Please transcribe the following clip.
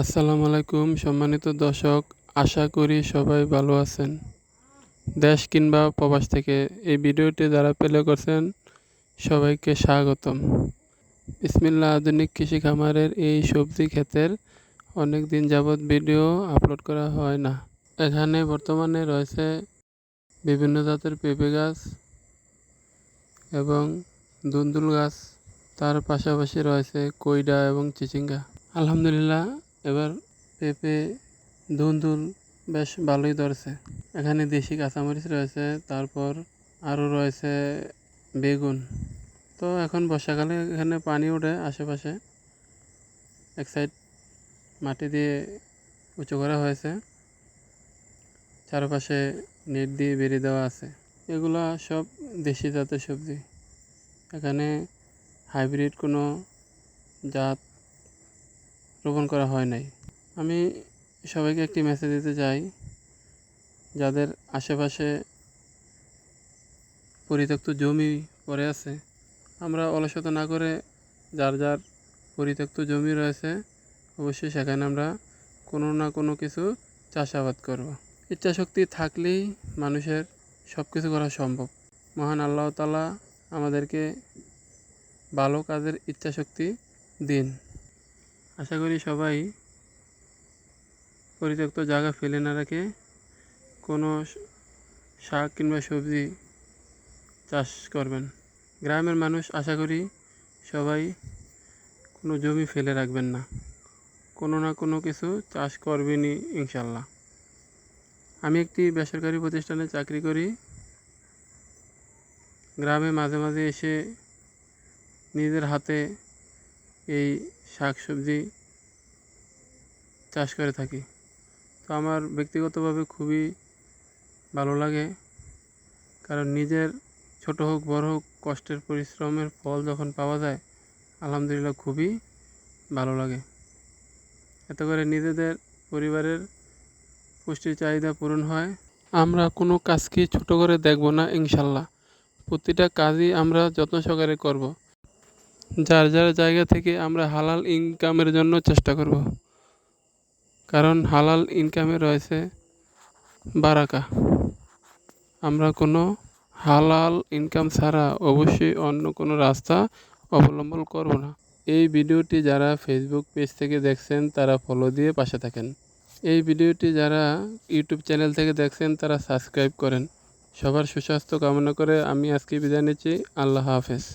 আসসালামু আলাইকুম সম্মানিত দর্শক, আশা করি সবাই ভালো আছেন। দেশ কিংবা প্রবাস থেকে এই ভিডিওটি যারা প্লে করছেন সবাইকে স্বাগতম। বিসমিল্লাহ। আধুনিক কৃষি খামারের এই সবজি ক্ষেতের অনেক দিন যাবৎ ভিডিও আপলোড করা হয় না। এখানে বর্তমানে রয়েছে বিভিন্ন জাতের পেঁপে গাছ এবং দুন্দুল গাছ, তার পাশাপাশি রয়েছে কইডা এবং চিচিঙ্গা। আলহামদুলিল্লাহ, এবার পেঁপে ধুন্দুল বেশ ভালোই ধরেছে। এখানে দেশি কাঁচামরিচ রয়েছে, তারপর আরও রয়েছে বেগুন। তো এখন বর্ষাকালে এখানে পানি ওঠে আশেপাশে, এক সাইড মাটি দিয়ে উঁচু করা হয়েছে, চারপাশে নেট দিয়ে বেরিয়ে দেওয়া আছে। এগুলা সব দেশি জাতের সবজি, এখানে হাইব্রিড কোনো জাত রোপণ করা হয় নাই। আমি সবাইকে একটি মেসেজ দিতে চাই, যাদের আশেপাশে পরিত্যক্ত জমি পড়ে আছে, আমরা অলসতা না করে যার যার পরিত্যক্ত জমি রয়েছে অবশ্যই সেখানে আমরা কোনো না কোনো কিছু চাষাবাদ করব। ইচ্ছাশক্তি থাকলেই মানুষের সব কিছু করা সম্ভব। মহান আল্লাহ তাআলা আমাদেরকে ভালো কাজের ইচ্ছাশক্তি দিন। আশা করি সবাই পরিত্যক্ত জায়গা ফেলে না রেখে কোনো শাক কিংবা সবজি চাষ করবেন। গ্রামের মানুষ আশা করি সবাই কোনো জমি ফেলে রাখবেন না, কোনো না কোনো কিছু চাষ করবেনই ইনশাল্লাহ। আমি একটি বেসরকারি প্রতিষ্ঠানে চাকরি করি। গ্রামে মাঝে মাঝে এসে নিজের হাতে এই শাক সবজি চাষ করে থাকি। তো আমার ব্যক্তিগতভাবে খুবই ভালো লাগে, কারণ নিজের ছোট হোক বড় হোক কষ্টের পরিশ্রমের ফল যখন পাওয়া যায়, আলহামদুলিল্লাহ খুবই ভালো লাগে। এতে করে নিজেদের পরিবারের পুষ্টির চাহিদা পূরণ হয়। আমরা কোনো কাজকে ছোট করে দেখব না ইনশাল্লাহ, প্রতিটা কাজই আমরা যত্ন সহকারে করব। যার যার জায়গা থেকে আমরা হালাল ইনকামের জন্য চেষ্টা করব, কারণ হালাল ইনকামে রয়েছে বারাকা। আমরা কোনো হালাল ইনকাম ছাড়া অবশ্যই অন্য কোনো রাস্তা অবলম্বন করব না। এই ভিডিওটি যারা ফেসবুক পেজ থেকে দেখছেন তারা ফলো দিয়ে পাশে থাকেন। এই ভিডিওটি যারা ইউটিউব চ্যানেল থেকে দেখছেন তারা সাবস্ক্রাইব করেন। সবার সুস্বাস্থ্য কামনা করে আমি আজকে বিদায় নিচ্ছি। আল্লাহ হাফেজ।